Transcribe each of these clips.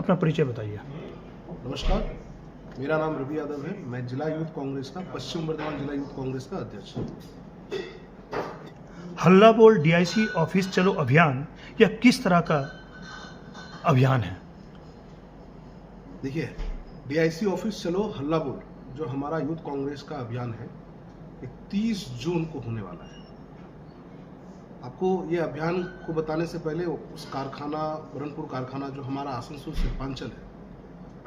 अपना परिचय बताइए। नमस्कार, मेरा नाम रवि यादव है। मैं जिला यूथ कांग्रेस का, पश्चिम बर्धमान जिला यूथ कांग्रेस का अध्यक्ष हूँ। हल्ला बोल डीआईसी ऑफिस चलो अभियान यह किस तरह का अभियान है? देखिए, डीआईसी ऑफिस चलो हल्ला बोल जो हमारा यूथ कांग्रेस का अभियान है, 30 जून को होने वाला है। आपको ये अभियान को बताने से पहले उस कारखाना, बरनपुर कारखाना जो हमारा आसनसोल शिल्पांचल है,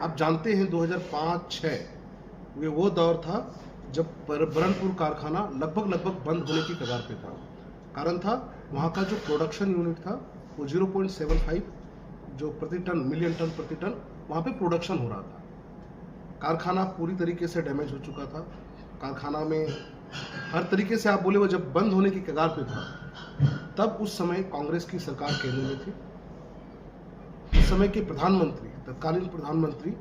आप जानते हैं 2005-06 वो दौर था जब बरनपुर कारखाना लगभग बंद होने की कगार पे था। कारण था वहाँ का जो प्रोडक्शन यूनिट था वो 0.75 जो प्रति टन, मिलियन टन प्रति टन वहाँ पे प्रोडक्शन हो रहा था। कारखाना पूरी तरीके से डैमेज हो चुका था। कारखाना में हर तरीके से आप बोले वो जब बंद होने की कगार पे था, तब उस समय कांग्रेस की सरकार केंद्र में थी। उस समय के प्रधानमंत्री, तत्कालीन प्रधानमंत्री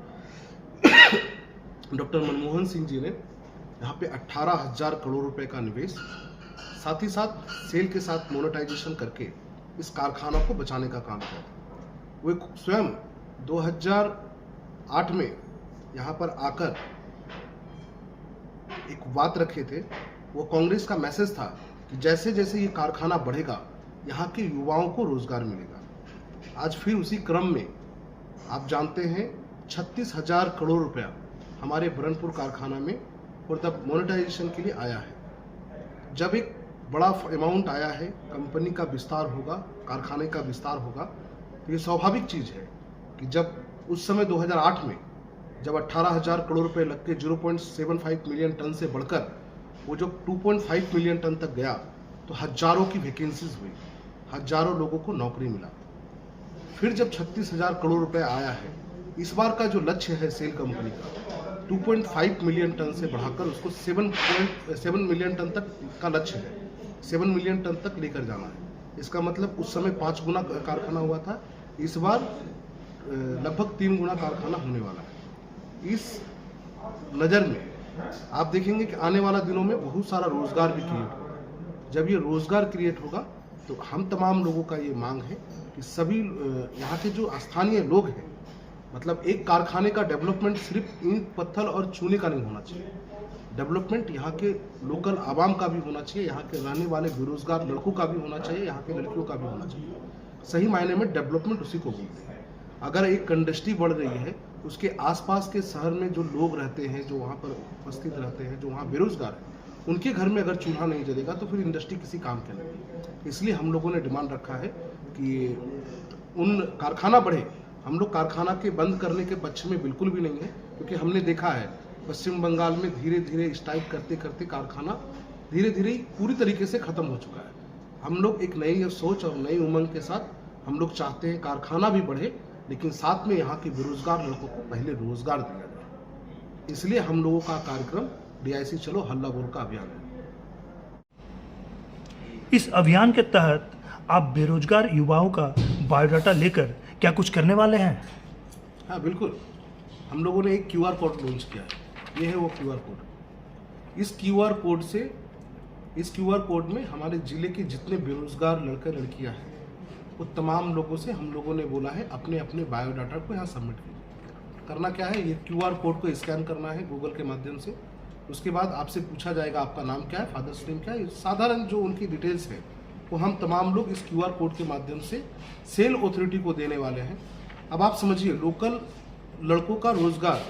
डॉक्टर मनमोहन सिंह जी ने यहाँ पे 18,000 करोड़ रुपए का निवेश, साथ ही साथ सेल के साथ मोनेटाइजेशन करके इस कारखाना को बचाने का काम किया था। वो स्वयं 2008 में यहाँ पर आकर एक बात रखे थे। वो कांग्रेस का मैसेज था कि जैसे जैसे ये कारखाना बढ़ेगा, यहाँ के युवाओं को रोजगार मिलेगा। आज फिर उसी क्रम में आप जानते हैं 36,000 करोड़ रुपया हमारे बरनपुर कारखाना में मतलब मोनेटाइजेशन के लिए आया है। जब एक बड़ा अमाउंट आया है, कंपनी का विस्तार होगा, कारखाने का विस्तार होगा, तो ये स्वाभाविक चीज़ है कि जब उस समय 2008 में जब 18,000 करोड़ रुपए लग के 0.75 मिलियन टन से बढ़कर वो जो 2.5 मिलियन टन तक गया, तो हजारों की वैकेंसीज हुई, हजारों लोगों को नौकरी मिला। फिर जब 36,000 करोड़ रुपए आया है, इस बार का जो लक्ष्य है सेल कंपनी का 2.5 मिलियन टन से बढ़ाकर उसको 7 मिलियन टन तक का लक्ष्य है, 7 मिलियन टन तक लेकर जाना है। इसका मतलब उस समय 5 गुना कारखाना हुआ था, इस बार लगभग 3 गुना कारखाना होने वाला है। इस नज़र में आप देखेंगे कि आने वाला दिनों में बहुत सारा रोजगार भी क्रिएट होगा। जब ये रोजगार क्रिएट होगा तो हम तमाम लोगों का ये मांग है कि सभी यहाँ के जो स्थानीय लोग हैं, मतलब एक कारखाने का डेवलपमेंट सिर्फ ईंट पत्थर और चूने का नहीं होना चाहिए। डेवलपमेंट यहाँ के लोकल आवाम का भी होना चाहिए, यहाँ के रहने वाले बेरोजगार लड़कों का भी होना चाहिए, यहाँ के लड़कियों का भी होना चाहिए। सही मायने में डेवलपमेंट उसी को बोलते हैं। अगर एक इंडस्ट्री बढ़ रही है, उसके आसपास के शहर में जो लोग रहते हैं, जो वहाँ पर उपस्थित रहते हैं, जो वहाँ बेरोजगार हैं, उनके घर में अगर चूल्हा नहीं जलेगा तो फिर इंडस्ट्री किसी काम के नहीं। इसलिए हम लोगों ने डिमांड रखा है कि उन कारखाना बढ़े। हम लोग कारखाना के बंद करने के पक्ष में बिल्कुल भी नहीं है, क्योंकि हमने देखा है पश्चिम बंगाल में धीरे धीरे स्ट्राइक करते करते कारखाना धीरे धीरे पूरी तरीके से खत्म हो चुका है। हम लोग एक नई सोच और नई उमंग के साथ हम लोग चाहते हैं कारखाना भी बढ़े, लेकिन साथ में यहाँ के बेरोजगार लोगों को पहले रोजगार दिया जाए। इसलिए हम लोगों का कार्यक्रम डीआईसी चलो हल्ला बोल का अभियान है। इस अभियान के तहत आप बेरोजगार युवाओं का बायोडाटा लेकर क्या कुछ करने वाले हैं? हाँ बिल्कुल, हम लोगों ने एक QR कोड लॉन्च किया है। ये है वो QR कोड। इस QR कोड में हमारे जिले के जितने बेरोजगार लड़के लड़कियां हैं, वो तमाम लोगों से हम लोगों ने बोला है अपने अपने बायोडाटा को यहाँ सबमिट कीजिए। करना क्या है, ये QR कोड को स्कैन करना है गूगल के माध्यम से। उसके बाद आपसे पूछा जाएगा आपका नाम क्या है, फादर्स नेम क्या है, साधारण जो उनकी डिटेल्स है वो हम तमाम लोग इस QR कोड के माध्यम से सेल अथॉरिटी को देने वाले हैं। अब आप समझिए, लोकल लड़कों का रोजगार,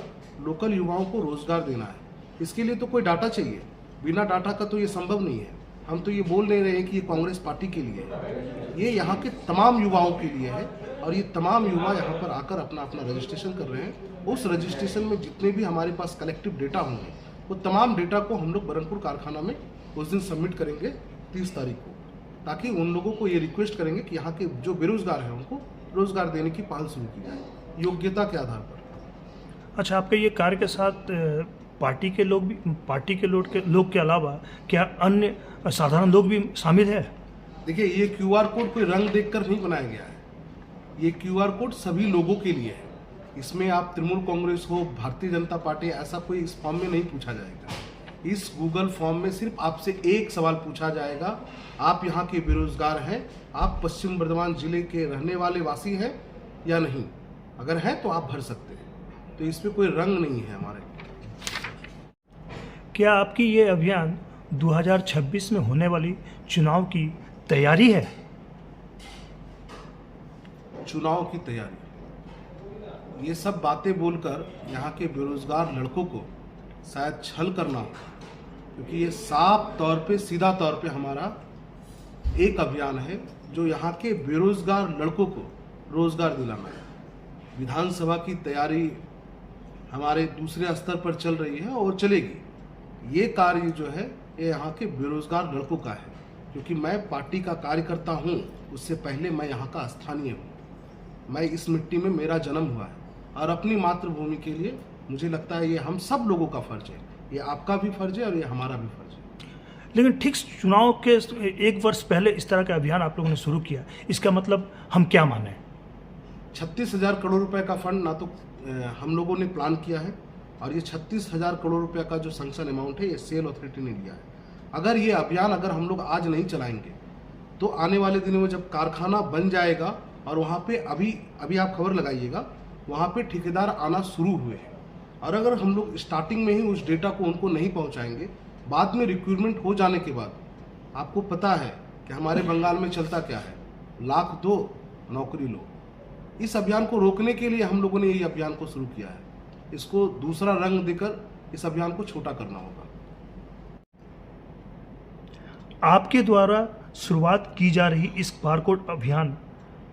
लोकल युवाओं को रोजगार देना है, इसके लिए तो कोई डाटा चाहिए। बिना डाटा का तो ये संभव नहीं है। हम तो ये बोल नहीं रहे हैं कि ये कांग्रेस पार्टी के लिए है, ये यहाँ के तमाम युवाओं के लिए है। और ये तमाम युवा यहाँ पर आकर अपना अपना रजिस्ट्रेशन कर रहे हैं। उस रजिस्ट्रेशन में जितने भी हमारे पास कलेक्टिव डेटा होंगे, वो तमाम डेटा को हम लोग बरनपुर कारखाना में उस दिन सबमिट करेंगे 30 तारीख को, ताकि उन लोगों को ये रिक्वेस्ट करेंगे कि यहाँ के जो बेरोजगार हैं उनको रोजगार देने की पहल शुरू की जाए योग्यता के आधार पर। अच्छा, आपके ये कार्य के साथ पार्टी के लोग के अलावा क्या अन्य साधारण लोग भी शामिल है? देखिए, ये QR कोड कोई रंग देखकर नहीं बनाया गया है। ये QR कोड सभी लोगों के लिए है। इसमें आप तृणमूल कांग्रेस हो, भारतीय जनता पार्टी, ऐसा कोई इस फॉर्म में नहीं पूछा जाएगा। इस गूगल फॉर्म में सिर्फ आपसे एक सवाल पूछा जाएगा, आप यहाँ के बेरोजगार हैं, आप पश्चिम बर्धमान जिले के रहने वाले वासी हैं या नहीं। अगर है तो आप भर सकते हैं, तो इसमें कोई रंग नहीं है हमारे। क्या आपकी ये अभियान 2026 में होने वाली चुनाव की तैयारी है? चुनाव की तैयारी, ये सब बातें बोलकर यहाँ के बेरोजगार लड़कों को शायद छल करना हो, क्योंकि ये साफ तौर पे, सीधा तौर पे हमारा एक अभियान है जो यहाँ के बेरोजगार लड़कों को रोजगार दिलाना है। विधानसभा की तैयारी हमारे दूसरे स्तर पर चल रही है और चलेगी। ये कार्य जो है ये यहाँ के बेरोजगार लड़कों का है, क्योंकि मैं पार्टी का कार्यकर्ता हूँ, उससे पहले मैं यहाँ का स्थानीय हूँ। मैं इस मिट्टी में मेरा जन्म हुआ है और अपनी मातृभूमि के लिए मुझे लगता है ये हम सब लोगों का फर्ज है, ये आपका भी फर्ज है और ये हमारा भी फर्ज है। लेकिन ठीक चुनाव के 1 वर्ष पहले इस तरह का अभियान आप लोगों ने शुरू किया, इसका मतलब हम क्या माने? 36,000 करोड़ रुपए का फंड ना तो हम लोगों ने प्लान किया है, और ये 36,000 करोड़ रुपए का जो सैंक्शन अमाउंट है ये सेल अथॉरिटी ने दिया है। अगर ये अभियान अगर हम लोग आज नहीं चलाएंगे तो आने वाले दिनों में जब कारखाना बन जाएगा और वहाँ पे अभी आप खबर लगाइएगा, वहाँ पे ठेकेदार आना शुरू हुए हैं, और अगर हम लोग स्टार्टिंग में ही उस डेटा को उनको नहीं पहुँचाएंगे, बाद में रिक्रूटमेंट हो जाने के बाद आपको पता है कि हमारे बंगाल में चलता क्या है, लाख दो नौकरी लो। इस अभियान को रोकने के लिए हम लोगों ने ये अभियान को शुरू किया है। इसको दूसरा रंग देकर इस अभियान को छोटा करना होगा। आपके द्वारा शुरुआत की जा रही इस बारकोड अभियान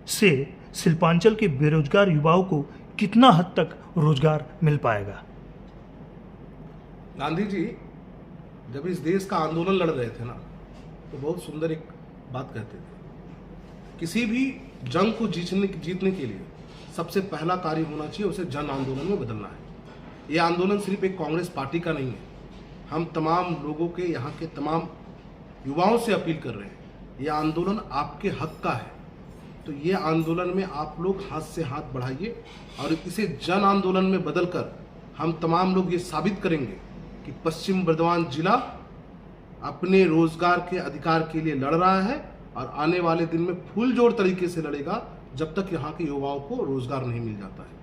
से शिल्पांचल के बेरोजगार युवाओं को कितना हद तक रोजगार मिल पाएगा? गांधी जी जब इस देश का आंदोलन लड़ रहे थे ना, तो बहुत सुंदर एक बात कहते थे, किसी भी जंग को जीतने के लिए सबसे पहला कार्य होना चाहिए उसे जन आंदोलन में बदलना है। ये आंदोलन सिर्फ एक कांग्रेस पार्टी का नहीं है, हम तमाम लोगों के, यहाँ के तमाम युवाओं से अपील कर रहे हैं, ये आंदोलन आपके हक का है। तो ये आंदोलन में आप लोग हाथ से हाथ बढ़ाइए और इसे जन आंदोलन में बदलकर हम तमाम लोग ये साबित करेंगे कि पश्चिम बर्धमान जिला अपने रोजगार के अधिकार के लिए लड़ रहा है, और आने वाले दिन में फुल जोर तरीके से लड़ेगा जब तक यहाँ के युवाओं को रोजगार नहीं मिल जाता है।